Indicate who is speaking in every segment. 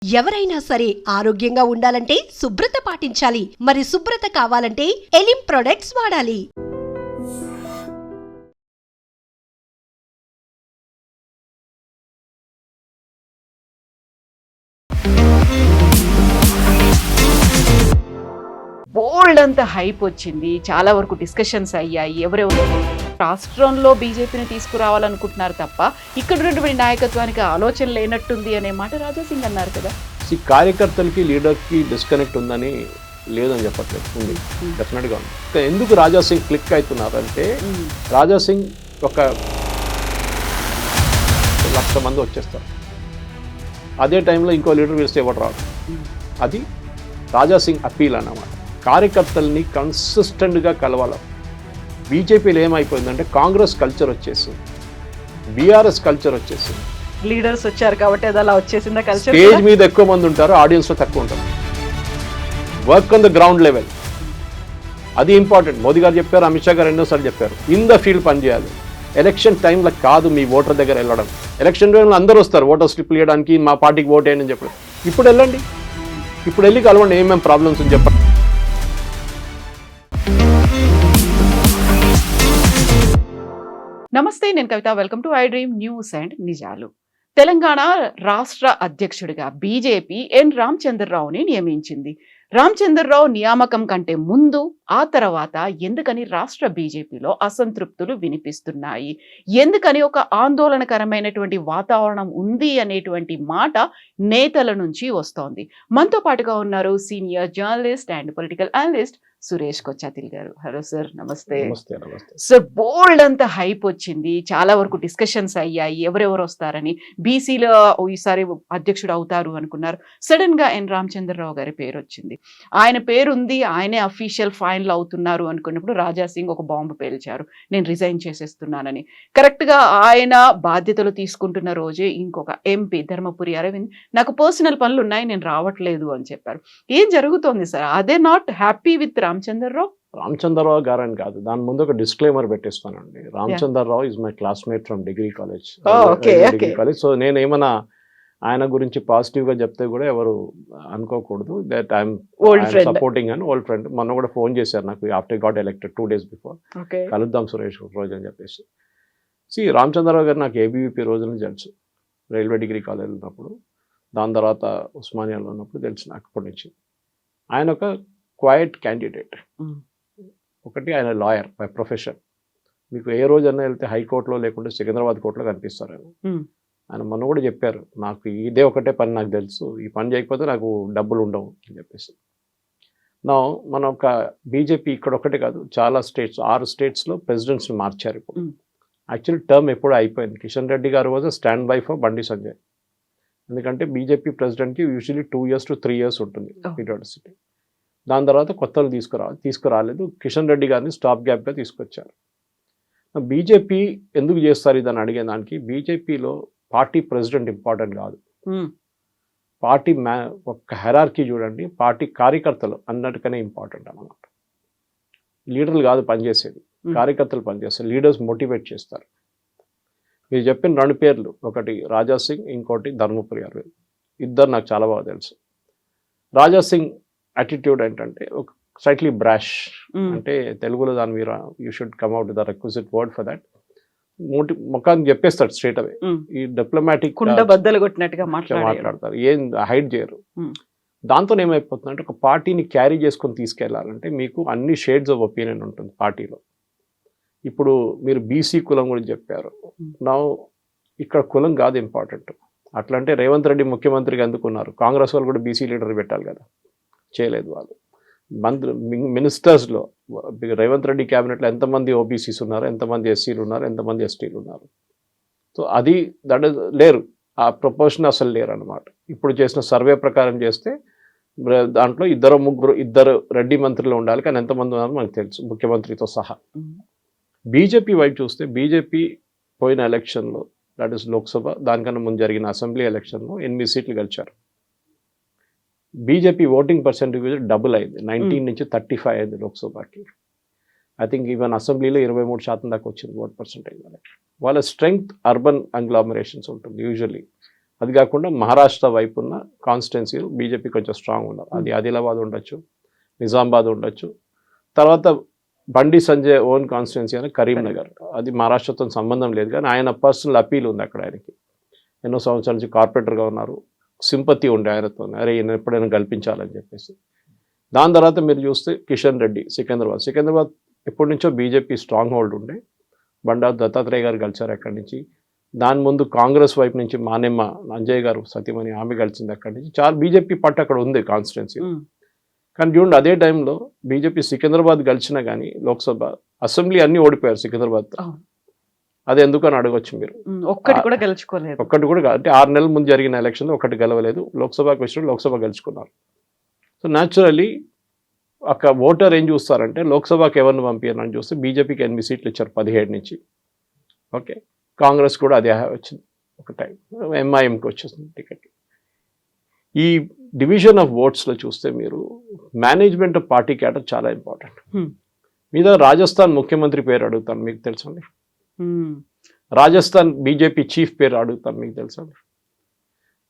Speaker 1: ఎవరైనా సరే ఆరోగ్యంగా ఉండాలంటే శుభ్రత పాటించాలి. మరి శుభ్రత కావాలంటే ఎలిం ప్రొడక్ట్స్ వాడాలి.
Speaker 2: బోల్డ్ అంత హైప్ వచ్చింది, చాలా వరకు డిస్కషన్స్ అయ్యాయి. ఎవరెవరు రాష్ట్రంలో బీజేపీని తీసుకురావాలనుకుంటున్నారు తప్ప ఇక్కడ ఉన్నటువంటి నాయకత్వానికి ఆలోచన లేనట్టుంది అనే మాట రాజాసింగ్ అన్నారు కదా.
Speaker 3: కార్యకర్తలకి లీడర్కి డిస్కనెక్ట్ ఉందని లేదని చెప్పట్లేదు, ఉంది, డెఫినెట్గా ఉంది. ఎందుకు రాజాసింగ్ క్లిక్ అవుతున్నారు అంటే రాజాసింగ్ ఒక 1,00,000 మంది వచ్చేస్తారు. అదే టైంలో ఇంకో లీడర్ పిలిస్తే ఎవరు రాడు. అది రాజాసింగ్ అప్పీల్ అన్నమాట. కార్యకర్తల్ని కన్సిస్టెంట్గా కలవాలి. బీజేపీలో ఏమైపోయిందంటే కాంగ్రెస్ కల్చర్ వచ్చేసింది, బీఆర్ఎస్ కల్చర్ వచ్చేసింది.
Speaker 2: లీడర్స్ వచ్చారు కాబట్టి అది అలా వచ్చేసిందా కల్చర్.
Speaker 3: స్టేజ్ మీద ఎక్కువ మంది ఉంటారు, ఆడియన్స్లో తక్కువ ఉంటారు. Work on the ground level, అది ఇంపార్టెంట్. మోదీ గారు చెప్పారు, అమిత్ షా గారు ఎన్నోసార్లు చెప్పారు, ఇన్ ద ఫీల్డ్ పనిచేయాలి. ఎలక్షన్ టైంలో కాదు మీ ఓటర్ దగ్గర వెళ్ళడం. ఎలక్షన్ టైంలో అందరూ వస్తారు ఓటర్ స్లిప్ ఇవ్వడానికి, మా పార్టీకి ఓట్ వేయని చెప్పడం. ఇప్పుడు వెళ్ళండి, ఇప్పుడు వెళ్ళి కలవండి, ఏమేమి ప్రాబ్లమ్స్ అని చెప్పండి.
Speaker 2: నమస్తే, నేను Kavitha. Welcome to I dream news and నిజాలు. తెలంగాణ రాష్ట్ర అధ్యక్షుడిగా బీజేపీ ఎన్ రామచంద్రరావుని నియమించింది. రామచంద్రరావు నియామకం కంటే ముందు, ఆ తర్వాత ఎందుకని రాష్ట్ర బీజేపీలో అసంతృప్తులు వినిపిస్తున్నాయి, ఎందుకని ఒక ఆందోళనకరమైనటువంటి వాతావరణం ఉంది అనేటువంటి మాట నేతల నుంచి వస్తోంది. మనతో పాటుగా ఉన్నారు senior journalist and political analyst Suresh Kochattil గారు. హలో సార్, నమస్తే. సార్, బోల్డ్ అంత హైప్ వచ్చింది, చాలా వరకు డిస్కషన్స్ అయ్యాయి, ఎవరెవరు వస్తారని. బీసీలో ఈసారి అధ్యక్షుడు అవుతారు అనుకున్నారు. సడన్ గా ఎన్ రామచంద్రరావు గారి పేరు వచ్చింది. ఆయన పేరు ఉంది, ఆయనే అఫీషియల్ ఫైనల్ అవుతున్నారు అనుకున్నప్పుడు రాజాసింగ్ ఒక బాంబు పేల్చారు, నేను రిజైన్ చేసేస్తున్నానని. కరెక్ట్ గా ఆయన బాధ్యతలు తీసుకుంటున్న రోజే ఇంకొక ఎంపీ ధర్మపురి అరవింద్ నాకు పర్సనల్ పనులు ఉన్నాయి, నేను రావట్లేదు అని చెప్పారు. ఏం జరుగుతోంది సార్? అదే నాట్ హ్యాపీ విత్
Speaker 3: రామచంద్రరావు గారు అని కాదు, దాని ముందు ఒక డిస్క్లైమర్ పెట్టిస్తానండి. Ramachandra Rao is my classmate from degree college. So నేను ఏమన్నా ఆయన గురించి పాజిటివ్ గా చెప్తే కూడా ఎవరు అనుకోకూడదు దట్ ఐఎమ్ సపోర్టింగ్ అని. Old friend. మొన్న కూడా ఫోన్ చేశారు నాకు after got elected 2 days before. కలుద్దాం సురేష్ రోజు అని చెప్పేసి. రామచంద్రరావు గారు నాకు ఏబీవీపీ రోజున తెలుసు, రైల్వే డిగ్రీ కాలేజ్ ఉన్నప్పుడు. దాని తర్వాత ఉస్మానియాలో ఉన్నప్పుడు తెలుసు నాకు అప్పటి నుంచి. ఆయన ఒక క్వైట్ క్యాండిడేట్. ఒకటి, ఆయన లాయర్ బై ప్రొఫెషన్. మీకు ఏ రోజన్నా వెళ్తే హైకోర్టులో లేకుంటే సికింద్రాబాద్ కోర్టులో కనిపిస్తారు ఆయన. ఆయన మొన్న కూడా చెప్పారు, నాకు ఇదే ఒకటే పని నాకు తెలుసు, ఈ పని చేయకపోతే నాకు డబ్బులు ఉండవు అని చెప్పేసి. నా మన ఒక బీజేపీ ఇక్కడ ఒకటే కాదు, చాలా స్టేట్స్, 6 states ప్రెసిడెంట్స్ని మార్చారు ఇప్పుడు. యాక్చువల్లీ టర్మ్ ఎప్పుడూ అయిపోయింది. కిషన్ రెడ్డి గారు was stand by for Bandi Sanjay. ఎందుకంటే బీజేపీ ప్రెసిడెంట్కి యూజువల్లీ 2 years to 3 years ఉంటుంది పీరియాడిసిటీ. దాని తర్వాత కొత్తలు తీసుకురాలేదు. కిషన్ రెడ్డి గారిని స్టాప్ గ్యాప్గా తీసుకొచ్చారు. బీజేపీ ఎందుకు చేస్తారు ఇదని అడిగే దానికి, బీజేపీలో పార్టీ ప్రెసిడెంట్ ఇంపార్టెంట్ కాదు. పార్టీ ఒక హెరార్కీ చూడండి, పార్టీ కార్యకర్తలు అన్నట్టుగానే ఇంపార్టెంట్ అన్నమాట. లీడర్లు కాదు పనిచేసేది, కార్యకర్తలు పనిచేస్తారు. లీడర్స్ మోటివేట్ చేస్తారు. మీరు చెప్పిన 2 పేర్లు, ఒకటి రాజాసింగ్, ఇంకోటి ధర్మపురి అరవింద్. ఇద్దరు నాకు చాలా బాగా తెలుసు. రాజాసింగ్ యాటిట్యూడ్ ఏంటంటే ఒక స్లైట్లీ బ్రాష్, అంటే తెలుగులో దాని మీద you should come out the requisite word for that. ముఖాన్ని చెప్పేస్తాడు స్ట్రేట్ అవే. ఈ డిప్లొమాటిక్
Speaker 2: బద్దలు కొట్టినట్టుగా
Speaker 3: మాట్లాడతారు, ఏం హైడ్ చేయరు. దాంతో ఏమైపోతుందంటే ఒక పార్టీని క్యారీ చేసుకొని తీసుకెళ్లాలంటే మీకు అన్ని షేడ్స్ ఆఫ్ ఒపీనియన్ ఉంటుంది పార్టీలో. ఇప్పుడు మీరు బీసీ కులం గురించి చెప్పారు. నా ఇక్కడ కులం కాదు ఇంపార్టెంట్. అట్లంటే రేవంత్ రెడ్డి ముఖ్యమంత్రిగా అందుకున్నారు, కాంగ్రెస్ వాళ్ళు కూడా బీసీ లీడర్ పెట్టాలి కదా, చేయలేదు వాళ్ళు. మినిస్టర్స్లో రేవంత్ రెడ్డి క్యాబినెట్లో ఎంతమంది ఓబీసీస్ ఉన్నారు, ఎంతమంది ఎస్సీలు ఉన్నారు, ఎంతమంది ఎస్టీలు ఉన్నారు. సో అది దట్ ఇస్ లేరు, ఆ ప్రపోర్షన్ అసలు లేరు అనమాట. ఇప్పుడు చేసిన సర్వే ప్రకారం చేస్తే దాంట్లో 2-3 రెడ్డి మంత్రులు ఉండాలి, కానీ ఎంతమంది ఉన్నారో మనకు తెలుసు, ముఖ్యమంత్రితో సహా. బీజేపీ వైపు చూస్తే బీజేపీ పోయిన ఎలక్షన్లో, దట్ ఈస్ లోక్సభ, దానికన్నా ముందు జరిగిన అసెంబ్లీ ఎలక్షన్లో 8 సీట్లు గెలిచారు. బీజేపీ ఓటింగ్ పర్సెంటేజ్ డబుల్ అయింది, 19 నుంచి 35 అయింది లోక్సభకి. ఐ థింక్ ఈవెన్ అసెంబ్లీలో 23% దాకా వచ్చింది ఓట్ పర్సెంటేజ్. వాళ్ళ స్ట్రెంగ్త్ అర్బన్ అంగ్లామరేషన్స్ ఉంటుంది యూజువల్లీ. అది కాకుండా మహారాష్ట్ర వైపు ఉన్న కాన్స్టిట్యున్సీలు బీజేపీ కొంచెం స్ట్రాంగ్ ఉన్నారు. అది ఆదిలాబాద్ ఉండొచ్చు, నిజామాబాద్ ఉండొచ్చు. తర్వాత బండి సంజయ్ ఓన్ కాన్స్టిట్యున్సీ అని కరీంనగర్, అది మహారాష్ట్రతో సంబంధం లేదు కానీ ఆయన పర్సనల్ అపీల్ ఉంది అక్కడ. ఆయనకి ఎన్నో సంవత్సరాల నుంచి కార్పొరేటర్గా ఉన్నారు, సింపతి ఉండే ఆయనతో, అరే ఈయన ఎప్పుడైనా కల్పించాలని చెప్పేసి. దాని తర్వాత మీరు చూస్తే కిషన్ రెడ్డి సికింద్రాబాద్ ఎప్పటి నుంచో బీజేపీ స్ట్రాంగ్ హోల్డ్ ఉండే. బండారు దత్తాత్రేయ గారు కలిసారు అక్కడి నుంచి. దాని ముందు కాంగ్రెస్ వైపు నుంచి మానెమ్మ అంజయ్ గారు సతీమణి ఆమె కలిసింది అక్కడి నుంచి. చాలా బీజేపీ పట్టు అక్కడ ఉంది కాన్స్టిట్యున్సీ. కానీ చూడండి అదే టైంలో బీజేపీ సికింద్రాబాద్ గెలిచినా కానీ లోక్సభ అసెంబ్లీ అన్ని ఓడిపోయారు సికింద్రాబాద్. అది ఎందుకని అడగొచ్చు మీరు.
Speaker 2: ఒక్కటి కూడా గెలుచుకోలేదు.
Speaker 3: ఒక్కటి కూడా అంటే 6 నెలల ముందు జరిగిన ఎలక్షన్లో ఒకటి గెలవలేదు. లోక్సభకు వచ్చిన లోక్సభ గెలుచుకున్నారు. సో న్యాచురలీ ఒక ఓటర్ ఏం చూస్తారంటే లోక్సభకి ఎవరిని పంపించారని చూస్తే బీజేపీకి 8 సీట్లు ఇచ్చారు 17 నుంచి. ఓకే, కాంగ్రెస్ కూడా అదే వచ్చింది ఒక టైం, ఎంఐఎంకి వచ్చేసింది టికెట్. ఈ డివిజన్ ఆఫ్ ఓట్స్లో చూస్తే మీరు మేనేజ్మెంట్ ఆఫ్ పార్టీ క్యాడర్ చాలా ఇంపార్టెంట్. మీద రాజస్థాన్ ముఖ్యమంత్రి పేరు అడుగుతాను, మీకు తెలుసండి. రాజస్థాన్ బీజేపీ చీఫ్ పేరు అడుగుతాను, మీకు తెలుసండి.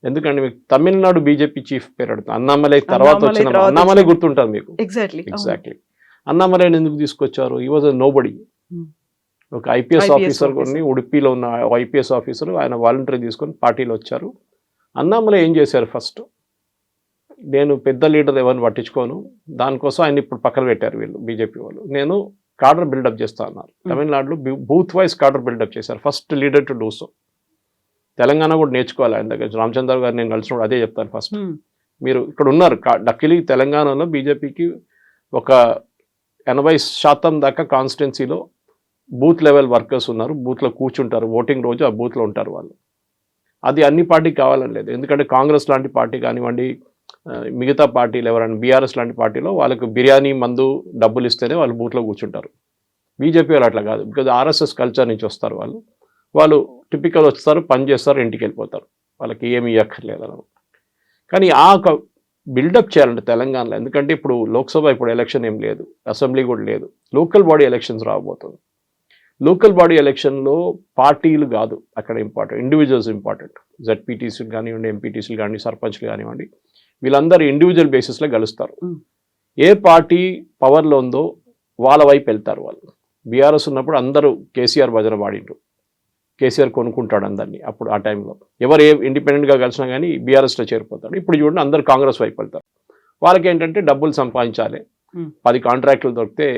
Speaker 3: ఎందుకంటే మీకు తమిళనాడు బీజేపీ చీఫ్ పేరు అడుగుతాను. అన్నామలై తర్వాత వచ్చిన అన్నామలై గుర్తుంటారు మీకు. ఎగ్జాక్ట్లీ అన్నామలైని ఎందుకు తీసుకొచ్చారు? ఈ వాజ్ నోబడి. ఒక ఐపీఎస్ ఆఫీసర్ కొన్ని ఉడిపిలో ఉన్న ఐపీఎస్ ఆఫీసర్, ఆయన వాలంటరీ తీసుకొని పార్టీలో వచ్చారు. అన్నామలై ఏం చేశారు? ఫస్ట్ నేను పెద్ద లీడర్ ఎవరిని పట్టించుకోను, దానికోసం ఆయన ఇప్పుడు పక్కన పెట్టారు వీళ్ళు బీజేపీ వాళ్ళు. నేను కార్డర్ బిల్డప్ చేస్తా అన్నారు. తమిళనాడులో బూత్ వైజ్ కార్డర్ బిల్డప్ చేశారు. First leader to do so. Telangana కూడా నేర్చుకోవాలి ఆయన దగ్గర. రామచంద్ర గారు నేను కలిసినప్పుడు అదే చెప్తాను. ఫస్ట్ మీరు ఇక్కడ ఉన్నారు, డక్కిలి తెలంగాణలో బీజేపీకి ఒక 80% దాకా కాన్స్టిట్యున్సీలో బూత్ లెవెల్ వర్కర్స్ ఉన్నారు. బూత్లో కూర్చుంటారు, ఓటింగ్ రోజు ఆ బూత్లో ఉంటారు వాళ్ళు. అది అన్ని పార్టీకి కావాలని లేదు. ఎందుకంటే కాంగ్రెస్ లాంటి పార్టీ కానివ్వండి, మిగతా పార్టీలు ఎవరైనా బీఆర్ఎస్ లాంటి పార్టీలో వాళ్ళకు బిర్యానీ మందు డబ్బులు ఇస్తేనే వాళ్ళు బూత్లో కూర్చుంటారు. బీజేపీ వాళ్ళు అట్లా కాదు. బికాజ్ ఆర్ఎస్ఎస్ కల్చర్ నుంచి వస్తారు వాళ్ళు టిపికల్ వస్తారు, పని చేస్తారు, ఇంటికి వెళ్ళిపోతారు. వాళ్ళకి ఏమి ఇవ్వక్కర్లేదు అనమాట. కానీ ఆ బిల్డప్ చేయాలంటే తెలంగాణలో, ఎందుకంటే ఇప్పుడు లోక్సభ ఇప్పుడు ఎలక్షన్ ఏం లేదు, అసెంబ్లీ కూడా లేదు, లోకల్ బాడీ ఎలక్షన్స్ రాబోతుంది. లోకల్ బాడీ ఎలక్షన్లో పార్టీలు కాదు అక్కడ ఇంపార్టెంట్, ఇండివిజువల్స్ ఇంపార్టెంట్. జెడ్పీటీసీలు కానివ్వండి, ఎంపీటీసీలు కానివ్వండి, సర్పంచ్లు కానివ్వండి, వీళ్ళందరూ ఇండివిజువల్ బేసిస్లో గెలుస్తారు. ఏ పార్టీ పవర్లో ఉందో వాళ్ళ వైపు వెళ్తారు వాళ్ళు. బీఆర్ఎస్ ఉన్నప్పుడు అందరూ కేసీఆర్ భజన పాడిండ్రు, కేసీఆర్ కొనుక్కుంటాడు అందరినీ. అప్పుడు ఆ టైంలో ఎవరు ఏ ఇండిపెండెంట్గా కలిసినా కానీ బీఆర్ఎస్లో చేరిపోతాడు. ఇప్పుడు చూడండి అందరూ కాంగ్రెస్ వైపు వెళ్తారు. వాళ్ళకి ఏంటంటే డబ్బులు సంపాదించాలి, 10 కాంట్రాక్టులు దొరికితే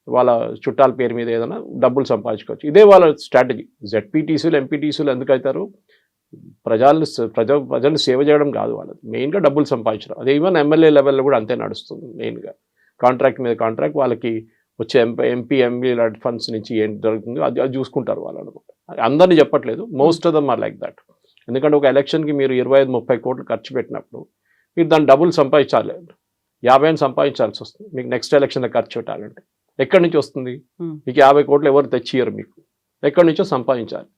Speaker 3: వాళ్ళ చుట్టాల పేరు మీద ఏదైనా డబ్బులు సంపాదించుకోవచ్చు. ఇదే వాళ్ళ స్ట్రాటజీ. జెడ్పీటీసీలు ఎంపీటీసీలు ఎందుకు అవుతారు? ప్రజలు సేవ చేయడం కాదు వాళ్ళది, మెయిన్గా డబ్బులు సంపాదించడం. అదే ఈవెన్ ఎమ్మెల్యే లెవెల్లో కూడా అంతే నడుస్తుంది. మెయిన్గా కాంట్రాక్ట్ మీద కాంట్రాక్ట్, వాళ్ళకి వచ్చే ఎంపీ లాంటి ఫండ్స్ నుంచి ఏం జరుగుతుందో అది చూసుకుంటారు వాళ్ళు అనమాట. అందరినీ చెప్పట్లేదు, most of them are like that. ఎందుకంటే ఒక ఎలక్షన్కి మీరు 25-30 కోట్లు ఖర్చు పెట్టినప్పుడు మీరు దాని డబ్బులు సంపాదించాలి, 50 సంపాదించాల్సి వస్తుంది మీకు నెక్స్ట్ ఎలక్షన్లో ఖర్చు పెట్టాలంటే. ఎక్కడి నుంచి వస్తుంది? మీకు 50 కోట్లు ఎవరు తెచ్చియరు, మీకు ఎక్కడి నుంచో సంపాదించాలి.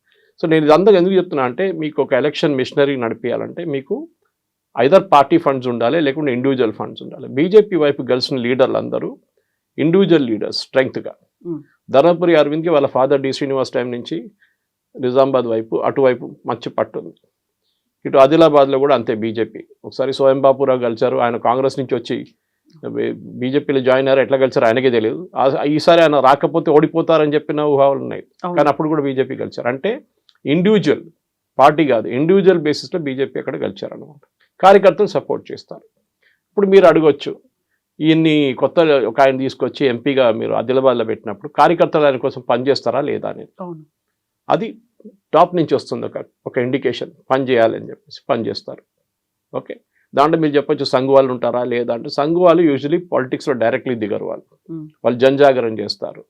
Speaker 3: సో నేను ఇదంతా ఎందుకు చెప్తున్నా అంటే, మీకు ఒక ఎలక్షన్ మిషనరీ నడిపించాలంటే మీకు ఐదర్ పార్టీ ఫండ్స్ ఉండాలి, లేకుంటే ఇండివిజువల్ ఫండ్స్ ఉండాలి. బీజేపీ వైపు గెలిచిన లీడర్లు అందరూ ఇండివిజువల్ లీడర్స్ స్ట్రెంగ్త్గా. ధర్మపురి అరవింద్కి వాళ్ళ ఫాదర్ డి శ్రీనివాస్ టైం నుంచి నిజామాబాద్ వైపు అటువైపు మంచి పట్టు ఉంది. ఇటు ఆదిలాబాద్లో కూడా అంతే బీజేపీ. ఒకసారి సోయం బాపురావు కలిశారు, ఆయన కాంగ్రెస్ నుంచి వచ్చి బీజేపీలో జాయిన్ అయ్యారు, ఎట్లా కలిసారు ఆయనకే తెలియదు. ఈసారి ఆయన రాకపోతే ఓడిపోతారని చెప్పిన ఊహాలు ఉన్నాయి, కానీ అప్పుడు కూడా బీజేపీ కలిశారు. అంటే ఇండివిజువల్ పార్టీ కాదు, ఇండివిజువల్ బేసిస్లో బీజేపీ అక్కడ కలిశారు అనమాట. కార్యకర్తలు సపోర్ట్ చేస్తారు. ఇప్పుడు మీరు అడగొచ్చు, ఈయన్ని కొత్త ఒక ఆయన తీసుకొచ్చి ఎంపీగా మీరు ఆదిలాబాద్లో పెట్టినప్పుడు కార్యకర్తలు ఆయన కోసం పనిచేస్తారా లేదా అనేది. అది టాప్ నుంచి వస్తుంది ఒక ఇండికేషన్, పని చేయాలని చెప్పేసి పని చేస్తారు. ఓకే, దాంట్లో మీరు చెప్పొచ్చు సంఘ్ వాళ్ళు ఉంటారా లేదా అంటే, సంఘ్ వాళ్ళు యూజువలీ పాలిటిక్స్లో డైరెక్ట్లీ దిగరు. వాళ్ళు జనజాగరణ చేస్తారు.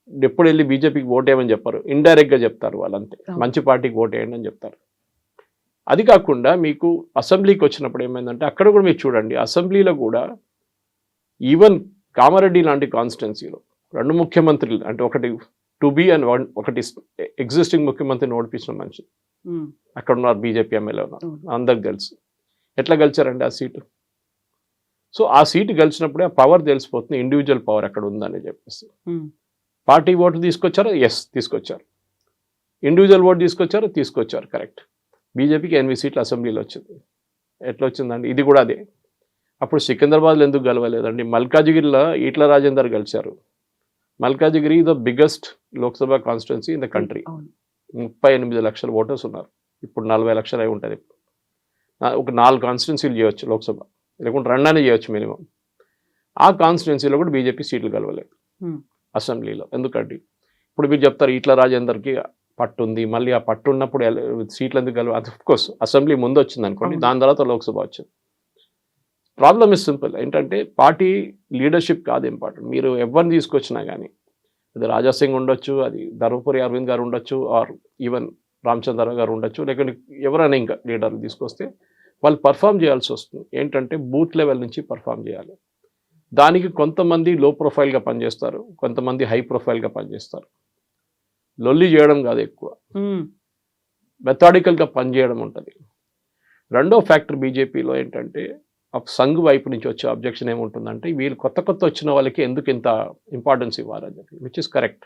Speaker 3: ఎప్పుడు వెళ్ళి బీజేపీకి ఓటేయమని చెప్పారు, ఇండైరెక్ట్గా చెప్తారు వాళ్ళంతే, మంచి పార్టీకి ఓటేయండి అని చెప్తారు. అది కాకుండా మీకు అసెంబ్లీకి వచ్చినప్పుడు ఏమైందంటే, అక్కడ కూడా మీరు చూడండి, అసెంబ్లీలో కూడా ఈవెన్ కామారెడ్డి లాంటి కాన్స్టిట్యున్సీలో 2 ముఖ్యమంత్రులు, అంటే ఒకటి టు బీ అండ్ ఒకటి ఎగ్జిస్టింగ్ ముఖ్యమంత్రిని ఓడిపించిన మనిషి అక్కడ ఉన్నారు, బీజేపీ ఎమ్మెల్యే ఉన్నారు, అందరికి తెలుసు. ఎట్లా గెలిచారండి ఆ సీటు? సో ఆ సీటు గెలిచినప్పుడే ఆ పవర్ తెలిసిపోతుంది, ఇండివిజువల్ పవర్ ఎక్కడ ఉందని చెప్పేసి. పార్టీ ఓటు తీసుకొచ్చారు, ఎస్ తీసుకొచ్చారు. ఇండివిజువల్ ఓటు తీసుకొచ్చారు, కరెక్ట్. బీజేపీకి 8 సీట్లు అసెంబ్లీలో వచ్చింది. ఎట్లా వచ్చిందండి? ఇది కూడా అదే. అప్పుడు సికింద్రాబాద్లో ఎందుకు గెలవలేదండి? మల్కాజిగిరిలో ఈట్ల రాజేందర్ గెలిచారు. Malkajgiri the biggest Lok Sabha constituency in the country. 38 లక్షల ఓటర్స్ ఉన్నారు. ఇప్పుడు 40 లక్షలు అయి ఉంటుంది. ఒక 4 కాన్స్టిట్యున్సీలు చేయొచ్చు లోక్సభ, లేకుంటే 2 చేయొచ్చు మినిమం. ఆ కాన్స్టిట్యున్సీలో కూడా బీజేపీ సీట్లు గెలవలేదు అసెంబ్లీలో. ఎందుకంటే ఇప్పుడు మీరు చెప్తారు ఈట్ల రాజేందర్కి పట్టు ఉంది, మళ్ళీ ఆ పట్టు ఉన్నప్పుడు సీట్లు ఎందుకు గెలవ? అఫ్కోర్స్ అసెంబ్లీ ముందు వచ్చింది అనుకోండి, దాని తర్వాత లోక్సభ వచ్చింది. Problem is simple. ఏంటంటే పార్టీ లీడర్షిప్ కాదు ఇంపార్టెంట్. మీరు ఎవరిని తీసుకొచ్చినా కానీ, అది రాజాసింగ్ ఉండొచ్చు, అది ధర్మపురి అరవింద్ గారు ఉండొచ్చు, ఆర్ ఈవెన్ రామచంద్రరావు గారు ఉండొచ్చు, లేకుంటే ఎవరైనా ఇంకా లీడర్లు తీసుకొస్తే వాళ్ళు పర్ఫామ్ చేయాల్సి వస్తుంది. ఏంటంటే బూత్ లెవెల్ నుంచి పర్ఫామ్ చేయాలి. దానికి కొంతమంది లో ప్రొఫైల్గా పనిచేస్తారు, కొంతమంది హై ప్రొఫైల్గా పనిచేస్తారు. లొల్లి చేయడం కాదు, ఎక్కువ మెథాడికల్గా పనిచేయడం ఉంటుంది. రెండో ఫ్యాక్టర్ బీజేపీలో ఏంటంటే సంఘ్ వైపు నుంచి వచ్చే అబ్జెక్షన్ ఏముంటుందంటే, వీళ్ళు కొత్త వచ్చిన వాళ్ళకి ఎందుకు ఇంత ఇంపార్టెన్స్ ఇవ్వాలని చెప్పి, విచ్ ఇస్ కరెక్ట్.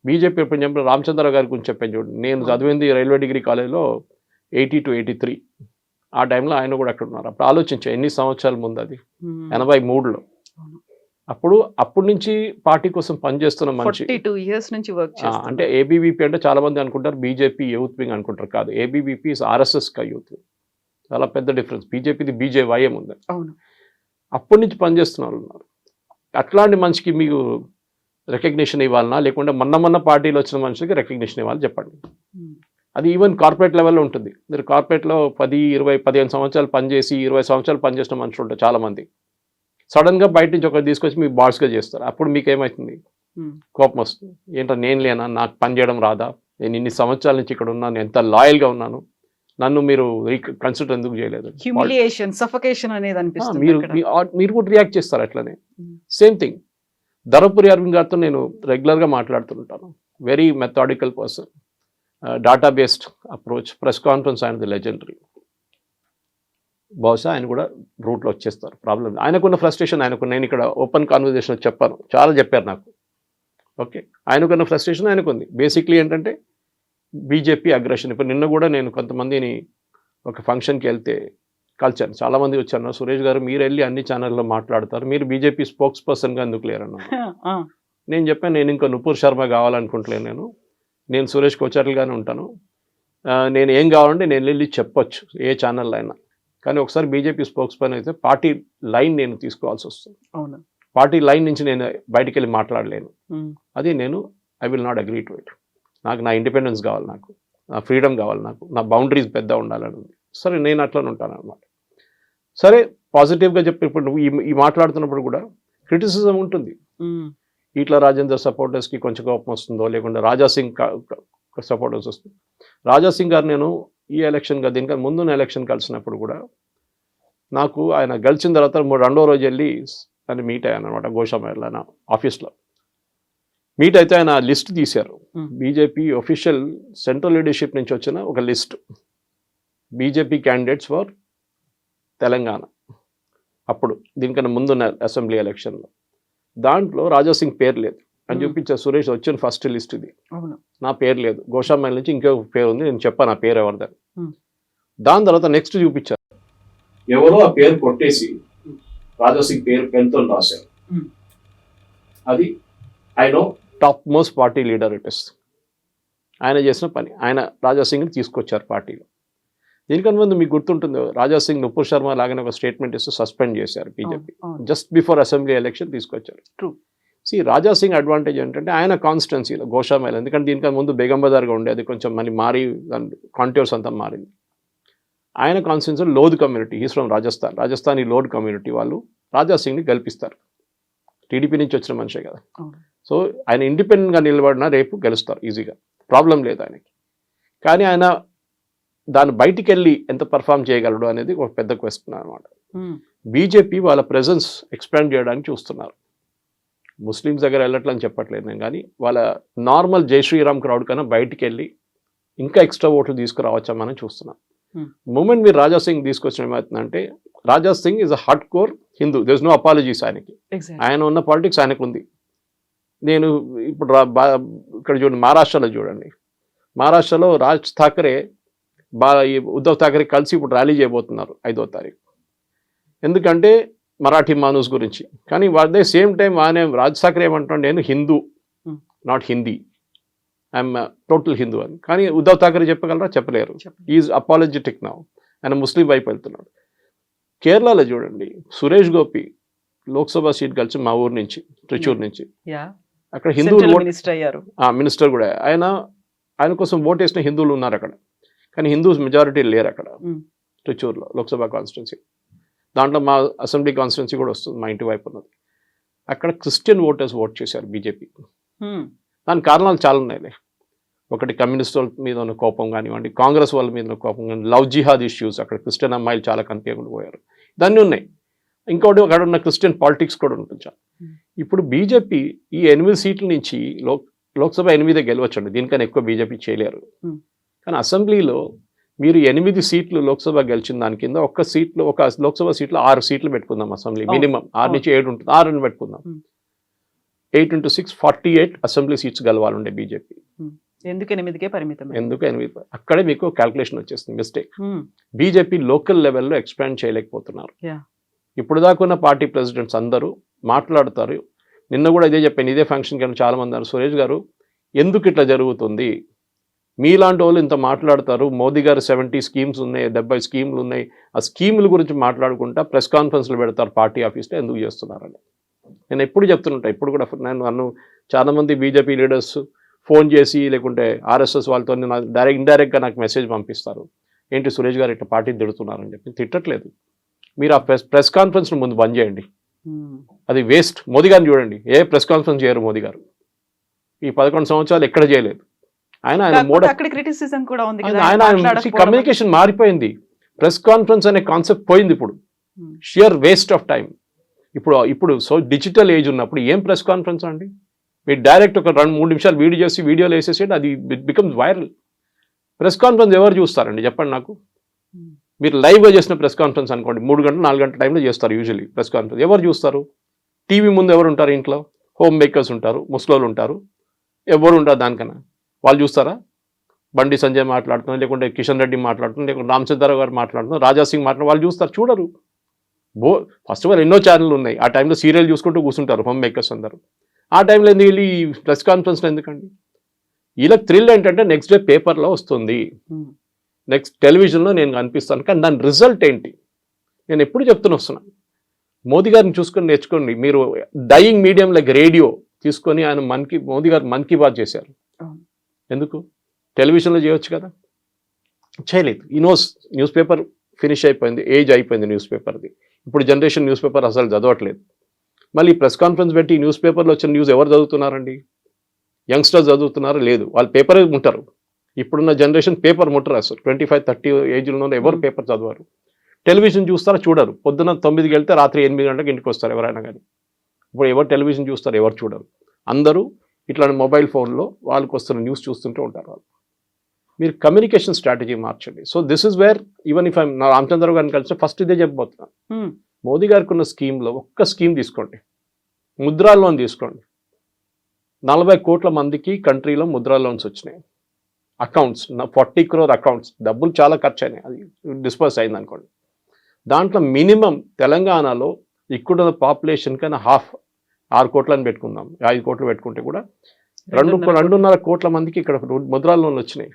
Speaker 3: బీజేపీ ఎప్పుడు చెప్పిన రామచంద్రరావు గారి గురించి చెప్పాను చూడండి. నేను చదివింది రైల్వే డిగ్రీ కాలేజ్లో 80 to 83. ఆ టైంలో ఆయన కూడా అక్కడ ఉన్నారు. అప్పుడు ఆలోచించా, ఎన్ని సంవత్సరాల ముందు అది 83లో. అప్పటి నుంచి పార్టీ కోసం పనిచేస్తున్న మనిషి.
Speaker 2: 42 years నుంచి వర్క్ చేస్తున్నారు.
Speaker 3: అంటే ఏబీవీపీ అంటే చాలా మంది అనుకుంటారు బీజేపీ యూత్ వింగ్ అనుకుంటారు. కాదు, ఏబీవీపీ ఇస్ ఆర్ఎస్ఎస్ కా యూత్ వింగ్. చాలా పెద్ద డిఫరెన్స్. బీజేపీది బీజేవైఎం ఉంది. అప్పటి నుంచి పనిచేస్తున్న వాళ్ళు ఉన్నారు. అట్లాంటి మనిషికి మీకు రికగ్నిషన్ ఇవ్వాలన్నా, లేకుంటే మొన్న పార్టీలో వచ్చిన మనిషికి రికగ్నిషన్ ఇవ్వాలి చెప్పండి. అది ఈవెన్ కార్పొరేట్ లెవెల్లో ఉంటుంది. మీరు కార్పొరేట్లో 10, 20, 15 సంవత్సరాలు పనిచేసి 20 సంవత్సరాలు పనిచేసిన మనుషులు ఉంటారు చాలామంది. సడన్గా బయట నుంచి ఒకటి తీసుకొచ్చి మీకు బాస్గా చేస్తారు. అప్పుడు మీకు ఏమవుతుంది? కోపం వస్తుంది. ఏంటో నేను లేనా, నాకు పని చేయడం రాదా, నేను ఇన్ని సంవత్సరాల నుంచి ఇక్కడ ఉన్నాను, ఎంత లాయల్గా ఉన్నాను, నన్ను మీరు కన్సిడర్ ఎందుకు చేయలేదు?
Speaker 2: హ్యూమిలియేషన్, సఫకేషన్ అనేది అనిపిస్తుంది.
Speaker 3: మీరు కూడా రియాక్ట్ చేస్తారు అట్లనే. సేమ్ థింగ్ ధర్మపురి అరవింద్ గారితో నేను రెగ్యులర్గా మాట్లాడుతుంటాను. Very methodical person, data based approach. Press conference ఆయనది లెజెండరీ. బహుశా ఆయన కూడా రూట్లో వచ్చేస్తారు. ప్రాబ్లం ఆయనకున్న ఫ్రస్ట్రేషన్ నేను ఇక్కడ ఓపెన్ కాన్వర్జేషన్ చెప్పాను, చాలా చెప్పారు నాకు. ఓకే, ఆయనకున్న ఫ్రస్ట్రేషన్ ఆయనకుంది. బేసిక్లీ ఏంటంటే బీజేపీ అగ్రెషన్. ఇప్పుడు నిన్న కూడా నేను కొంతమందిని ఒక ఫంక్షన్కి వెళ్తే కలిచాను. చాలామంది వచ్చాను, సురేష్ గారు మీరు వెళ్ళి అన్ని ఛానల్లో మాట్లాడతారు, మీరు బీజేపీ స్పోక్స్ పర్సన్గా ఎందుకు లేరన్నా. నేను చెప్పాను, నేను ఇంకా నుపూర్ శర్మ కావాలనుకుంటలేను, నేను సురేష్ కోచర్లుగానే ఉంటాను, నేను ఏం కావాలంటే నేను వెళ్ళి చెప్పొచ్చు ఏ ఛానల్లో అయినా. కానీ ఒకసారి బీజేపీ స్పోక్స్ పర్సన్ అయితే పార్టీ లైన్ నేను తీసుకోవాల్సి వస్తుంది. పార్టీ లైన్ నుంచి నేను బయటికి వెళ్ళి మాట్లాడలేను. అది నేను I will not agree to it. నాకు నా ఇండిపెండెన్స్ కావాలి, నాకు నా ఫ్రీడమ్ కావాలి, నాకు నా బౌండరీస్ పెద్ద ఉండాలని ఉంది. సరే, నేను అట్లనే ఉంటాను అనమాట. సరే, పాజిటివ్గా చెప్పి ఇప్పుడు నువ్వు ఈ మాట్లాడుతున్నప్పుడు కూడా క్రిటిసిజం ఉంటుంది. ఈట్ల రాజేందర్ సపోర్టర్స్కి కొంచెం కోపం వస్తుందో, లేకుంటే రాజాసింగ్ సపోర్టర్స్ వస్తుంది. రాజాసింగ్ గారు నేను ఈ ఎలక్షన్గా దీనికన్నా ముందున్న ఎలక్షన్ కలిసినప్పుడు కూడా నాకు ఆయన గెలిచిన తర్వాత రెండో రోజు వెళ్ళి ఆయన మీట్ అయ్యాను అనమాట. గోషామహల్ ఆయన ఆఫీస్లో మీట్ అయితే ఆయన లిస్ట్ తీశారు. బీజేపీ ఒఫీషియల్ సెంట్రల్ లీడర్షిప్ నుంచి వచ్చిన ఒక list, BJP candidates for Telangana. అప్పుడు దీనికన్నా ముందున్న అసెంబ్లీ ఎలక్షన్లో దాంట్లో రాజాసింగ్ పేరు లేదు అని చూపించారు. సురేష్ వచ్చిన ఫస్ట్ లిస్ట్ ఇది, నా పేరు లేదు. గోషామహల్ నుంచి ఇంకో పేరు ఉంది, నేను చెప్పాను ఆ పేరు ఎవరిదని. దాని తర్వాత నెక్స్ట్ చూపించారు, ఎవరో ఆ పేరు కొట్టేసి రాజాసింగ్ పేరు పెన్తో రాశారు. అది I know top most party leader it is. ఆయన చేసిన పని, ఆయన రాజాసింగ్ని తీసుకొచ్చారు పార్టీలో. దీనికన్నా ముందు మీకు గుర్తుంటుంది, రాజాసింగ్ నుపూర్ శర్మ లాగానే ఒక స్టేట్మెంట్ ఇస్తూ సస్పెండ్ చేశారు BJP. Just before assembly election తీసుకొచ్చారు. రాజాసింగ్ అడ్వాంటేజ్ ఏంటంటే ఆయన కాన్స్టిట్యున్సీలో గోషామహల్, ఎందుకంటే దీనికన్నా ముందు బేగం బజార్గా ఉండేది, కొంచెం మళ్ళీ మారి కాంట్యూర్స్ అంతా మారింది. ఆయన constituency Lodh community, he's from Rajasthan ఈ లోధ్ కమ్యూనిటీ వాళ్ళు రాజాసింగ్ని గెలిపిస్తారు. టీడీపీ నుంచి వచ్చిన మనిషే కదా. సో ఆయన ఇండిపెండెంట్గా నిలబడినా రేపు గెలుస్తారు ఈజీగా, ప్రాబ్లం లేదు ఆయనకి. కానీ ఆయన దాన్ని బయటికి వెళ్ళి ఎంత పర్ఫామ్ చేయగలడు అనేది ఒక పెద్ద క్వశ్చన్ అనమాట. బీజేపీ వాళ్ళ ప్రెజెన్స్ ఎక్స్పాండ్ చేయడానికి చూస్తున్నారు. ముస్లిమ్స్ దగ్గర వెళ్ళట్లని చెప్పట్లేదు నేను, కానీ వాళ్ళ నార్మల్ జై శ్రీరామ్ క్రౌడ్ కన్నా బయటికి వెళ్ళి ఇంకా ఎక్స్ట్రా ఓట్లు తీసుకురావచ్చామని చూస్తున్నాం. మూమెంట్ మీరు రాజాసింగ్ తీసుకొచ్చిన ఏమవుతుందంటే, Raja Singh is a hard core Hindu, there is no apologies ఆయనకి. ఆయన ఉన్న పాలిటిక్స్ ఆయనకు ఉంది. నేను ఇప్పుడు ఇక్కడ చూడండి, మహారాష్ట్రలో చూడండి, మహారాష్ట్రలో రాజ్ ఠాకరే ఈ ఉద్ధవ్ ఠాకరే కలిసి ఇప్పుడు ర్యాలీ చేయబోతున్నారు 5వ తారీఖు. ఎందుకంటే మరాఠీ మానూస్ గురించి. కానీ అదే సేమ్ టైం ఆయన రాజ్ ఠాకరే ఏమంటాడు, నేను Hindu not Hindi, I'm total Hindu అని. కానీ ఉద్ధవ్ ఠాకరే చెప్పగలరా? చెప్పలేరు. Is apologetic now. ఆయన ముస్లిం వైపు వెళ్తున్నాడు. కేరళలో చూడండి, సురేష్ గోపి లోక్సభ సీట్ కలిసి మా ఊరు నుంచి, త్రిచూర్ నుంచి, అక్కడ హిందువులు మినిస్టర్ కూడా ఆయన కోసం ఓట్ వేసిన హిందువులు ఉన్నారు అక్కడ. కానీ హిందూస్ మెజారిటీ లేరు అక్కడ త్రిచూర్లో లోక్సభ కాన్స్టిట్యున్సీ. దాంట్లో మా అసెంబ్లీ కాన్స్టిట్యున్సీ కూడా వస్తుంది, మా ఇంటి వైపు ఉన్నది. అక్కడ క్రిస్టియన్ ఓటర్స్ ఓట్ చేశారు బీజేపీ. దానికి కారణాలు చాలా ఉన్నాయి. ఒకటి కమ్యూనిస్ట్ మీద ఉన్న కోపం కానివ్వండి, కాంగ్రెస్ వాళ్ళ మీద ఉన్న కోపం కానీ, లవ్ జిహాద్ ఇష్యూస్, అక్కడ క్రిస్టియన్ అమ్మాయిలు చాలా కనిపించకుండా పోయారు, దాన్ని ఉన్నాయి. ఇంకోటి అక్కడ ఉన్న క్రిస్టియన్ పాలిటిక్స్ కూడా ఉంటుంది. ఇప్పుడు బీజేపీ ఈ 8 సీట్ల నుంచి లోక్సభ 8 గెలవచ్చండి, దీనికన్నా ఎక్కువ బీజేపీ చేయలేరు. కానీ అసెంబ్లీలో మీరు 8 సీట్లు లోక్సభ గెలిచిన దాని కింద ఒక లోక్సభ సీట్లో 6 సీట్లు పెట్టుకుందాం. అసెంబ్లీ మినిమం 6 నుంచి 7 ఉంటుంది, 6 పెట్టుకుందాం. 8 into 6 48 అసెంబ్లీ సీట్స్ గెలవాలండే బీజేపీ.
Speaker 2: ఎందుకు 8కే పరిమితం? ఎందుకు
Speaker 3: 8? అక్కడే మీకు క్యాల్కులేషన్ వచ్చేస్తుంది, మిస్టేక్. బీజేపీ లోకల్ లెవెల్లో ఎక్స్పాండ్ చేయలేకపోతున్నారు. ఇప్పుడు దాకా ఉన్న పార్టీ ప్రెసిడెంట్స్ అందరూ మాట్లాడతారు. నిన్న కూడా ఇదే చెప్పాను, ఇదే ఫంక్షన్ కానీ చాలా మంది అన్నారు, సురేష్ గారు ఎందుకు ఇట్లా జరుగుతుంది, మీలాంటి వాళ్ళు ఇంత మాట్లాడతారు, మోదీ గారు 70 స్కీమ్స్ ఉన్నాయి, 70 స్కీములు ఉన్నాయి, ఆ స్కీముల గురించి మాట్లాడుకుంటా ప్రెస్ కాన్ఫరెన్స్లు పెడతారు పార్టీ ఆఫీస్లో, ఎందుకు చేస్తున్నారని నేను ఎప్పుడు చెప్తుంటా. ఇప్పుడు కూడా నన్ను చాలామంది బీజేపీ లీడర్స్ ఫోన్ చేసి లేకుంటే ఆర్ఎస్ఎస్ వాళ్ళతో ఇండైరెక్ట్గా నాకు మెసేజ్ పంపిస్తారు, ఏంటి సురేష్ గారు ఇట్లా పార్టీ తిడుతున్నారని చెప్పి. తిట్టట్లేదు, మీరు ఆ ప్రెస్ కాన్ఫరెన్స్ ముందు బంద్ చేయండి, అది వేస్ట్. మోదీ గారిని చూడండి, ఏ ప్రెస్ కాన్ఫరెన్స్ చేయరు మోదీ గారు, ఈ 11 సంవత్సరాలు ఎక్కడ చేయలేదు. ఆయన కమ్యూనికేషన్ మారిపోయింది, ప్రెస్ కాన్ఫరెన్స్ అనే కాన్సెప్ట్ పోయింది. ఇప్పుడు షియర్ వేస్ట్ ఆఫ్ టైం. ఇప్పుడు సో డిజిటల్ ఏజ్ ఉన్నప్పుడు ఏం ప్రెస్ కాన్ఫరెన్స్ అండి, మీరు డైరెక్ట్ ఒక 2-3 నిమిషాలు వీడియో చేసి వీడియోలు వేసేసి అది బికమ్స్ వైరల్. ప్రెస్ కాన్ఫరెన్స్ ఎవరు చూస్తారండి చెప్పండి నాకు? మీరు లైవ్గా చేసిన ప్రెస్ కాన్ఫరెన్స్ అనుకోండి, 3 గంటలు 4 గంటల టైంలో చేస్తారు యూజువల్లీ ప్రెస్ కాన్ఫరెన్స్. ఎవరు చూస్తారు? టీవీ ముందు ఎవరు ఉంటారు? ఇంట్లో హోమ్ మేకర్స్ ఉంటారు, ముసలోళ్ళు ఉంటారు, ఎవరు ఉంటారు దానికన్నా? వాళ్ళు చూస్తారా? బండి సంజయ్ మాట్లాడుతున్నారు, లేకుంటే కిషన్ రెడ్డి మాట్లాడుతున్నారు, లేకుంటే రామచంద్రరావు గారు మాట్లాడుతున్నారు, రాజాసింగ్ మాట్లాడుతున్నారు, వాళ్ళు చూస్తారు? చూడరు. ఫస్ట్ ఆఫ్ ఆల్ ఎన్నో ఛానళ్ళు ఉన్నాయి, ఆ టైంలో సీరియల్ చూసుకుంటూ కూర్చుంటారు హోమ్ మేకర్స్ అందరూ. ఆ టైంలో ఎందుకు వెళ్ళి ఈ ప్రెస్ కాన్ఫరెన్స్లో ఎందుకండి? వీళ్ళకి థ్రిల్ ఏంటంటే నెక్స్ట్ డే పేపర్లో వస్తుంది, నెక్స్ట్ టెలివిజన్లో నేను కనిపిస్తాను. కానీ దాని రిజల్ట్ ఏంటి? నేను ఎప్పుడు చెప్తూనే వస్తున్నాను, మోదీ గారిని చూసుకొని నేర్చుకోండి. మీరు డయింగ్ మీడియం లైక్ రేడియో తీసుకొని ఆయన మోదీ గారు మన్ కీ బాత్ చేశారు, ఎందుకు? టెలివిజన్లో చేయొచ్చు కదా, చేయలేదు. ఈ న్యూస్ పేపర్ ఫినిష్ అయిపోయింది, ఏజ్ అయిపోయింది న్యూస్ పేపర్ది. ఇప్పుడు జనరేషన్ న్యూస్ పేపర్ అసలు చదవట్లేదు. మళ్ళీ ప్రెస్ కాన్ఫరెన్స్ పెట్టి న్యూస్ పేపర్లో వచ్చిన న్యూస్ ఎవరు చదువుతున్నారండి? యంగ్స్టర్స్ చదువుతున్నారా? లేదు, వాళ్ళు పేపర్ ఉంటారు. ఇప్పుడున్న జనరేషన్ పేపర్ ముట్టరు అసలు. 25-30 ఏజ్లో ఎవరు పేపర్ చదవరు. టెలివిజన్ చూస్తారా? చూడరు. పొద్దున్న 9కి వెళ్తే రాత్రి 8 గంటలకు ఇంటికి వస్తారు ఎవరైనా కానీ. ఇప్పుడు ఎవరు టెలివిజన్ చూస్తారు? ఎవరు చూడరు. అందరూ ఇట్లాంటి మొబైల్ ఫోన్లో వాళ్ళకి వస్తున్న న్యూస్ చూస్తుంటూ ఉంటారు వాళ్ళు. మీరు కమ్యూనికేషన్ స్ట్రాటజీ మార్చండి. So this is where even if నా రామచంద్రరావు గారిని కలిసి ఫస్ట్ ఇదే చెప్పబోతున్నాను. మోదీ గారికి ఉన్న స్కీమ్లో ఒక్క స్కీమ్ తీసుకోండి, ముద్రా లోన్ తీసుకోండి. 40 కోట్ల మందికి కంట్రీలో ముద్రా లోన్స్ వచ్చినాయి. అకౌంట్స్ 40 crore అకౌంట్స్, డబ్బులు చాలా ఖర్చు అయినాయి, అది డిస్పర్స్ అయింది అనుకోండి. దాంట్లో మినిమం తెలంగాణలో ఇక్కడున్న పాపులేషన్ కన్నా 6 కోట్లని పెట్టుకుందాం, 5 కోట్లు పెట్టుకుంటే కూడా 2.5 కోట్ల మందికి ఇక్కడ ముద్రా లోన్లు వచ్చినాయి.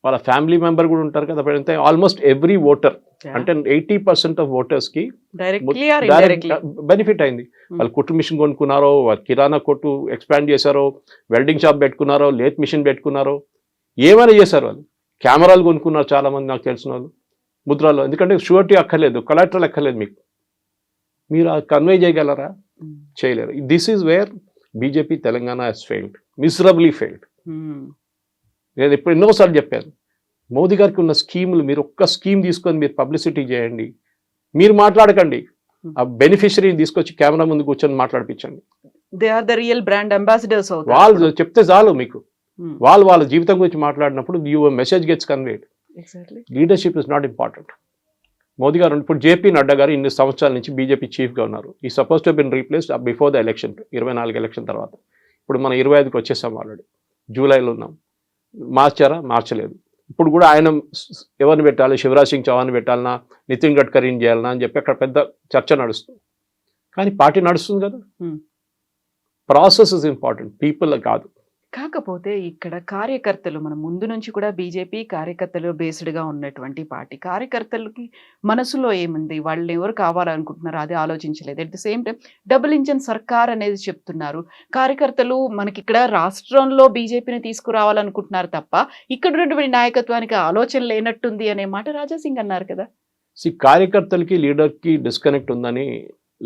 Speaker 3: వాళ్ళ ఫ్యామిలీ మెంబర్ కూడా ఉంటారు కదా. ఆల్మోస్ట్ ఎవ్రీ ఓటర్, అంటే 80% ఆఫ్ ఓటర్స్కి బెనిఫిట్ అయింది. వాళ్ళు కుట్టు మిషన్ కొనుక్కున్నారో, కిరాణా కొట్టు ఎక్స్పాండ్ చేశారో, వెల్డింగ్ షాప్ పెట్టుకున్నారో, లేత్ మిషన్ పెట్టుకున్నారో, ఏమైనా చేశారు. వాళ్ళు కెమెరాలు కొనుక్కున్నారు చాలా మంది నాకు తెలిసిన వాళ్ళు ముద్రాలో. ఎందుకంటే షూరిటీ అక్కర్లేదు, కొలాటరల్ అక్కర్లేదు మీకు. మీరు కన్వే చేయగలరా? చేయలేరు. This is where BJP Telangana has failed, miserably failed. నేను ఇప్పుడు ఎన్నోసార్లు చెప్పాను, మోదీ గారికి ఉన్న స్కీములు మీరు ఒక్క స్కీమ్ తీసుకొని మీరు పబ్లిసిటీ చేయండి. మీరు మాట్లాడకండి, ఆ బెనిఫిషరీని తీసుకొచ్చి కెమెరా ముందు కూర్చొని మాట్లాడిపించండి.
Speaker 2: They are the real brand ambassadors.
Speaker 3: వాళ్ళు చెప్తే చాలు మీకు. వాళ్ళు వాళ్ళ జీవితం గురించి మాట్లాడినప్పుడు your message gets conveyed. Leadership is not important. Modi గారు ఇప్పుడు జేపీ నడ్డా గారు ఇన్ని సంవత్సరాల నుంచి బీజేపీ చీఫ్గా ఉన్నారు. ఈ suppose to been replaced before the election, 24 election తర్వాత. ఇప్పుడు మనం 25కి వచ్చేసాం, ఆల్రెడీ జూలైలో ఉన్నాం. మార్చారా? మార్చలేదు. ఇప్పుడు కూడా ఆయన ఎవరిని పెట్టాలి, శివరాజ్ సింగ్ చౌహాన్ పెట్టాలన్నా, నితిన్ గడ్కరీని చేయాలన్నా అని చెప్పి అక్కడ పెద్ద చర్చ నడుస్తుంది. కానీ పార్టీ నడుస్తుంది కదా. ప్రాసెస్ ఇస్ ఇంపార్టెంట్, పీపుల్ కాదు.
Speaker 2: కాకపోతే ఇక్కడ కార్యకర్తలు, మన ముందు నుంచి కూడా బీజేపీ కార్యకర్తలు బేస్డ్గా ఉన్నటువంటి పార్టీ. కార్యకర్తలకి మనసులో ఏముంది, వాళ్ళు ఎవరు కావాలనుకుంటున్నారు అది ఆలోచించలేదు. At the same time double engine సర్కార్ అనేది చెప్తున్నారు. కార్యకర్తలు మనకి ఇక్కడ రాష్ట్రంలో బీజేపీని తీసుకురావాలనుకుంటున్నారు తప్ప ఇక్కడ ఉన్నటువంటి నాయకత్వానికి ఆలోచన లేనట్టుంది అనే మాట రాజాసింగ్ అన్నారు కదా.
Speaker 3: కార్యకర్తలకి లీడర్కి డిస్కనెక్ట్ ఉందని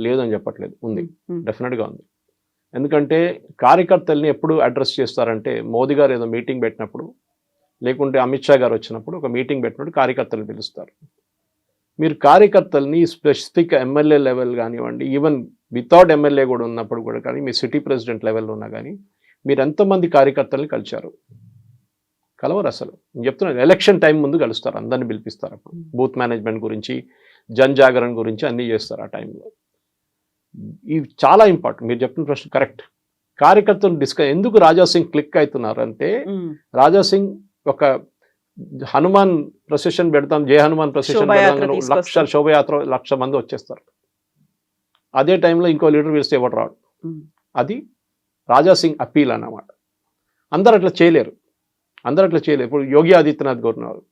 Speaker 3: లేదని చెప్పట్లేదు, ఉంది, డెఫినెట్గా ఉంది. ఎందుకంటే కార్యకర్తల్ని ఎప్పుడు అడ్రస్ చేస్తారంటే, మోదీ గారు ఏదో మీటింగ్ పెట్టినప్పుడు, లేకుంటే అమిత్ షా గారు వచ్చినప్పుడు ఒక మీటింగ్ పెట్టినప్పుడు కార్యకర్తలు పిలుస్తారు. మీరు కార్యకర్తల్ని స్పెసిఫిక్ ఎమ్మెల్యే లెవెల్ కానివ్వండి, ఈవెన్ వితౌట్ ఎమ్మెల్యే కూడా ఉన్నప్పుడు కూడా కానీ, మీ సిటీ ప్రెసిడెంట్ లెవెల్లో ఉన్నా కానీ మీరు ఎంతమంది కార్యకర్తల్ని కలిశారు? కలవరు అసలు. నేను చెప్తున్నాను, ఎలక్షన్ టైం ముందు కలుస్తారు, అందరిని పిలిపిస్తారు. అప్పుడు బూత్ మేనేజ్మెంట్ గురించి, జన్ జాగరణ గురించి అన్నీ చేస్తారు ఆ టైంలో. ఇవి చాలా ఇంపార్టెంట్. మీరు చెప్పిన ప్రశ్న కరెక్ట్. కార్యకర్తలు ఎందుకు రాజాసింగ్ క్లిక్ అవుతున్నారు అంటే, రాజాసింగ్ ఒక హనుమాన్ ప్రొసెషన్ పెడతాం, జయ హనుమాన్ ప్రొసెషన్ పెడతాం, లక్ష శోభయాత్ర 1,00,000 మంది వచ్చేస్తారు. అదే టైంలో ఇంకో లీడర్ పిలిస్తే ఎవరు రాడు. అది రాజాసింగ్ అప్పీల్ అన్నమాట. అందరు అట్లా చేయలేరు. ఇప్పుడు యోగి ఆదిత్యనాథ్ గవర్నర్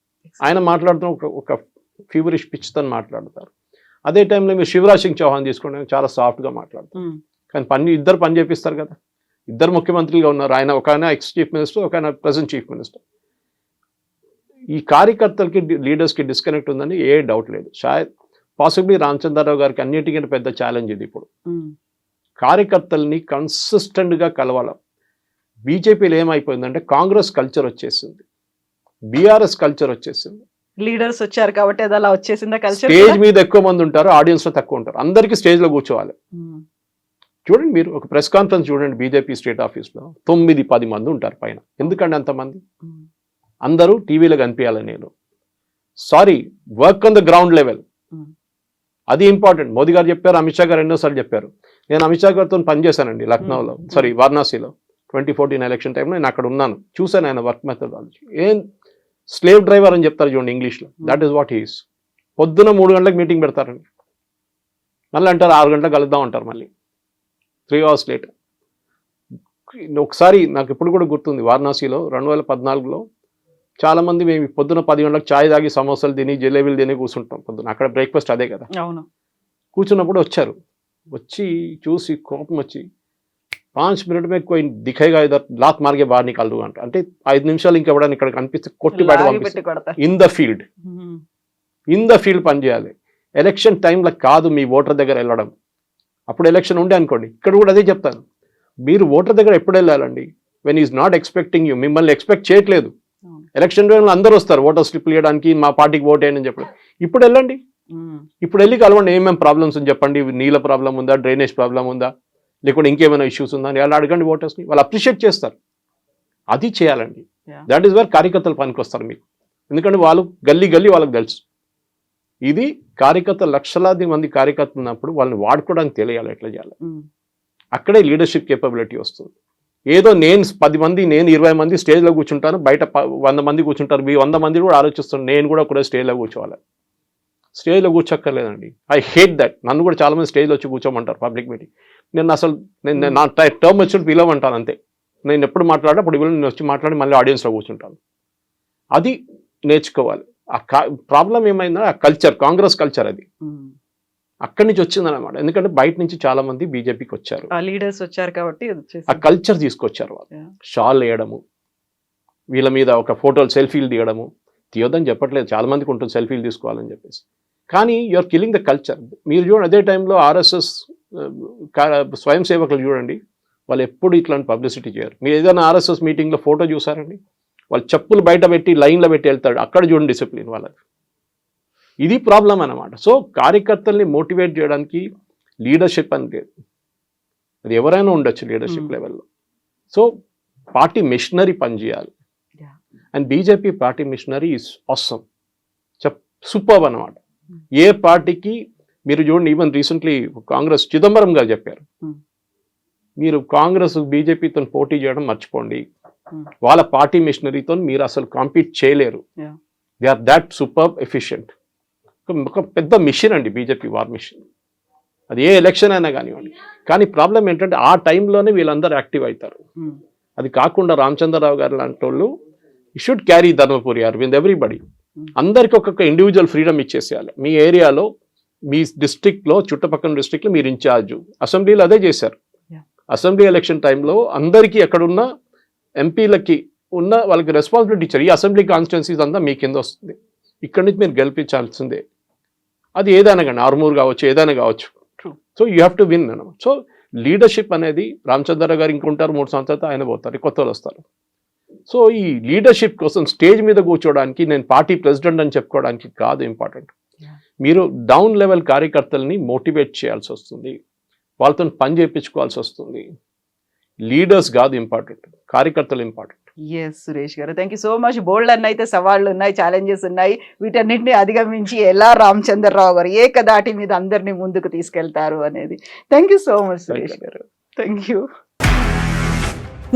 Speaker 3: ఆయన మాట్లాడుతూ ఒక ఫీవరిష్ పిచ్తో మాట్లాడతారు. అదే టైంలో మీరు శివరాజ్ సింగ్ చౌహాన్ తీసుకుంటే చాలా సాఫ్ట్గా మాట్లాడతారు. కానీ ఇద్దరు పని చేపిస్తారు కదా. ఇద్దరు ముఖ్యమంత్రులుగా ఉన్నారు. ఒక ఆయన ఎక్స్ చీఫ్ మినిస్టర్, ఒక ఆయన ప్రెసెంట్ చీఫ్ మినిస్టర్. ఈ కార్యకర్తలకి లీడర్స్కి డిస్కనెక్ట్ ఉందని ఏ డౌట్ లేదు. పాసిబ్లీ రామచంద్రరావు గారికి అన్నిటికంటే పెద్ద ఛాలెంజ్ ఇది. ఇప్పుడు కార్యకర్తల్ని కన్సిస్టెంట్గా కలవాలి. బీజేపీలో ఏమైపోయిందంటే కాంగ్రెస్ కల్చర్ వచ్చేసింది, బీఆర్ఎస్ కల్చర్ వచ్చేసింది.
Speaker 2: లీడర్స్ వచ్చారు కాబట్టి అది అలా వచ్చేసిందా కల్చర్.
Speaker 3: స్టేజ్ మీద ఎక్కువ మంది ఉంటారు, ఆడియన్స్ లో తక్కువ ఉంటారు. అందరికీ స్టేజ్ లో కూర్చోవాలి. చూడండి, మీరు ఒక ప్రెస్ కాన్ఫరెన్స్ చూడండి, బీజేపీ స్టేట్ ఆఫీస్ లో 9-10 మంది ఉంటారు పైన. ఎందుకంటే అంతమంది? అందరూ టీవీలో కనిపించాలని. నేను sorry, work on the ground level, అది ఇంపార్టెంట్. మోదీ గారు చెప్పారు, అమిత్ షా గారు ఎన్నోసార్లు చెప్పారు. నేను అమిత్ షా గారితో పనిచేశానండి లక్నోలో, వారణాసిలో 2014 ఎలక్షన్ టైంలో. నేను అక్కడ ఉన్నాను, చూశాను ఆయన వర్క్ మెథడాలజీ. స్లేవ్ డ్రైవర్ అని చెప్తారు చూడండి ఇంగ్లీష్లో, దట్ ఈస్ వాట్ హీస్. పొద్దున 3 గంటలకు మీటింగ్ పెడతారండి, మళ్ళీ అంటారు 6 గంటలకు కలుద్దాం అంటారు, మళ్ళీ 3 hours లేట్. ఒకసారి నాకు ఇప్పుడు కూడా గుర్తుంది, వారణాసిలో 2014లో చాలామంది మేము పొద్దున 10 గంటలకు ఛాయ్ తాగి సమోసాలు తిని జిలేబీలు తిని కూర్చుంటాం పొద్దున. అక్కడ బ్రేక్ఫాస్ట్ అదే కదా.
Speaker 2: అవును.
Speaker 3: కూర్చున్నప్పుడు వచ్చి చూసి కోపం వచ్చి 5 मिनट में कोई दिखेगा इधर लात मार के बाहर निकाल दूंगा అంటే 5 నిమిషాలు ఇంకెవడని ఇక్కడ కనిపిస్తే కొట్టి బయట పంపిస్తారు. ఇన్ ద ఫీల్డ్ పనిచేయాలి. ఎలక్షన్ టైంలో కాదు మీ ఓటర్ దగ్గర వెళ్ళడం. అప్పుడు ఎలక్షన్ ఉండే అనుకోండి, ఇక్కడ కూడా అదే చెప్తాను, మీరు ఓటర్ దగ్గర ఎప్పుడు వెళ్ళాలండి? When is not expecting you, మిమ్మల్ని ఎక్స్పెక్ట్ చేయట్లేదు. ఎలక్షన్ టైంలో అందరూ వస్తారు ఓటర్ స్లిప్లు ఇవ్వడానికి, మా పార్టీకి ఓట్ వేయండి అని చెప్పండి. ఇప్పుడు వెళ్ళండి, ఇప్పుడు వెళ్ళి కలవండి, ఏమేమి ప్రాబ్లమ్స్ అని చెప్పండి. నీళ్ళ ప్రాబ్లం ఉందా, డ్రైనేజ్ ప్రాబ్లం ఉందా, లేకుంటే ఇంకేమైనా ఇష్యూస్ ఉందా అని వాళ్ళు అడగండి ఓటర్స్ని. వాళ్ళు అప్రిషియేట్ చేస్తారు. అది చేయాలండి. దాట్ ఈస్ వేర్ కార్యకర్తలు పనికి వస్తారు మీకు. ఎందుకంటే వాళ్ళు గల్లీ వాళ్ళకి తెలుసు. ఇది కార్యకర్తలు, లక్షలాది మంది కార్యకర్తలు ఉన్నప్పుడు వాళ్ళని వాడుకోవడానికి తెలియాలి ఎట్లా చేయాలి. అక్కడే లీడర్షిప్ కేపబిలిటీ వస్తుంది. ఏదో నేను 10 మంది, నేను 20 మంది స్టేజ్లో కూర్చుంటాను, బయట 100 మంది కూర్చుంటారు, మీ 100 మంది కూడా ఆలోచిస్తాను నేను కూడా ఒకటే స్టేజ్లో కూర్చోవాలి. స్టేజ్లో కూర్చోక్కర్లేదండి. I hate that. నన్ను కూడా చాలామంది స్టేజ్లో వచ్చి కూర్చోమంటారు పబ్లిక్ మీటింగ్. నేను నా టర్మ్ వచ్చినప్పుడు పిలవమంటాను అంతే. నేను ఎప్పుడు మాట్లాడే అప్పుడు నేను వచ్చి మాట్లాడి మళ్ళీ ఆడియన్స్లో కూర్చుంటాను. అది నేర్చుకోవాలి. ఆ ప్రాబ్లం ఏమైందో ఆ కల్చర్, కాంగ్రెస్ కల్చర్ అది అక్కడి నుంచి వచ్చిందన్నమాట. ఎందుకంటే బయట నుంచి చాలా మంది బీజేపీకి వచ్చారు,
Speaker 2: లీడర్స్ వచ్చారు కాబట్టి
Speaker 3: ఆ కల్చర్ తీసుకొచ్చారు. వాళ్ళు షాల్ వేయడము, వీళ్ళ మీద ఒక ఫోటోలు సెల్ఫీలు తీయడము. తీయొద్దని చెప్పట్లేదు, చాలా మందికి ఉంటుంది సెల్ఫీలు తీసుకోవాలని చెప్పేసి. కానీ యూఆర్ కిల్లింగ్ ద కల్చర్. మీరు చూడండి, అదే టైంలో ఆర్ఎస్ఎస్ స్వయం సేవకులు చూడండి, వాళ్ళు ఎప్పుడు ఇట్లాంటి పబ్లిసిటీ చేయరు. మీరు ఏదైనా ఆర్ఎస్ఎస్ మీటింగ్లో ఫోటో చూసారండి, వాళ్ళు చెప్పులు బయట పెట్టి లైన్లో పెట్టి వెళ్తాడు, అక్కడ చూడండి డిసిప్లిన్ వాళ్ళది. ఇది ప్రాబ్లం అన్నమాట. సో కార్యకర్తల్ని మోటివేట్ చేయడానికి లీడర్షిప్ అని లేదు, అది ఎవరైనా ఉండొచ్చు లీడర్షిప్ లెవెల్లో. సో పార్టీ మిషనరీ పనిచేయాలి. And BJP party machinery is awesome, superb అన్నమాట. ఏ పార్టీకి మీరు చూడండి, ఈవెన్ రీసెంట్లీ కాంగ్రెస్ చిదంబరం గారు చెప్పారు, మీరు కాంగ్రెస్ బీజేపీతో పోటీ చేయడం మర్చిపోండి, వాళ్ళ పార్టీ మిషనరీతో మీరు అసలు కాంపీట్ చేయలేరు.
Speaker 2: Yeah.
Speaker 3: They are that super efficient. ఒక పెద్ద మిషన్ అండి బీజేపీ వార్ మిషన్. అది ఏ ఎలక్షన్ అయినా కానివ్వండి. కానీ ప్రాబ్లం ఏంటంటే ఆ టైంలోనే వీళ్ళందరూ యాక్టివ్ అవుతారు. అది కాకుండా రామచంద్రరావు గారు లాంటి వాళ్ళు should carry Dharmapuri Arvind everybody. అందరికి ఒక్కొక్క ఇండివిజువల్ ఫ్రీడమ్ ఇచ్చేసేయాలి. మీ ఏరియాలో మీ డిస్ట్రిక్ట్లో చుట్టుపక్కల డిస్ట్రిక్ట్లో మీరు ఇన్ఛార్జు. అసెంబ్లీలో అదే చేశారు. అసెంబ్లీ ఎలక్షన్ టైంలో అందరికీ ఎక్కడున్న ఎంపీలకి ఉన్న వాళ్ళకి రెస్పాన్సిబిలిటీ ఇచ్చారు. ఈ అసెంబ్లీ కాన్స్టిట్యున్సీస్ అంతా మీ కింద వస్తుంది, ఇక్కడి నుంచి మీరు గెలిపించాల్సిందే. అది ఏదైనా కానీ ఆర్మూర్ కావచ్చు, ఏదైనా కావచ్చు. So you have to win అన్నమాట. సో లీడర్షిప్ అనేది రామచంద్రరావు గారు ఇంకుంటారు, 3 సంవత్సరాలతో ఆయన పోతారు, కొత్త వాళ్ళు వస్తారు. సో ఈ లీడర్షిప్ కోసం స్టేజ్ మీద కూర్చోవడానికి, నేను పార్టీ ప్రెసిడెంట్ అని చెప్పుకోవడానికి కాదు ఇంపార్టెంట్. మీరు డౌన్ లెవెల్ కార్యకర్తల్ని మోటివేట్ చేయాల్సి వస్తుంది, వాళ్ళతో పని చేయించుకోవాల్సి వస్తుంది. లీడర్స్ కాదు ఇంపార్టెంట్, కార్యకర్తలు ఇంపార్టెంట్.
Speaker 2: ఎస్ సురేష్ గారు, థ్యాంక్ యూ సో మచ్. బోల్డ్ అన్న అయితే సవాళ్ళు ఉన్నాయి, ఛాలెంజెస్ ఉన్నాయి, వీటన్నిటిని అధిగమించి ఎలా రామచంద్రరావు గారు ఏకదాటి మీద అందరినీ ముందుకు తీసుకెళ్తారు అనేది. Thank you so much Suresh గారు, థ్యాంక్ యూ.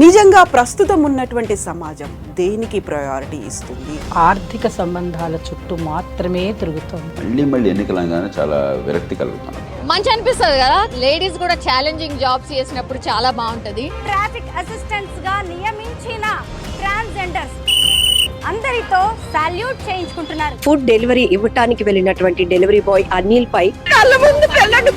Speaker 4: నిజంగా ప్రస్తుతం ఉన్నటువంటి సమాజం దేనికి ప్రయారిటీ ఇస్తుంది?
Speaker 5: ఆర్థిక సంబంధాల చుట్టూ మాత్రమే తిరుగుతోంది.
Speaker 6: మళ్ళీ ఎన్నికలంగానే చాలా విరక్తి కలుగుతున్నాం.
Speaker 7: మంచి అనిపిస్తుంది కదా, లేడీస్ కూడా ఛాలెంజింగ్ జాబ్స్ చేసినప్పుడు చాలా బాగుంటది.
Speaker 8: ట్రాఫిక్ అసిస్టెంట్స్ గా నియమించిన ట్రాన్స్జెండర్స్ అందరితో సాల్యూట్ చేయించుకుంటున్నారు.
Speaker 1: ఫుడ్ డెలివరీ ఇవ్వటానికి వెళ్ళినటువంటి డెలివరీ బాయ్ అనిల్ పై
Speaker 4: కళ్ళ ముందు పెళ్ళండి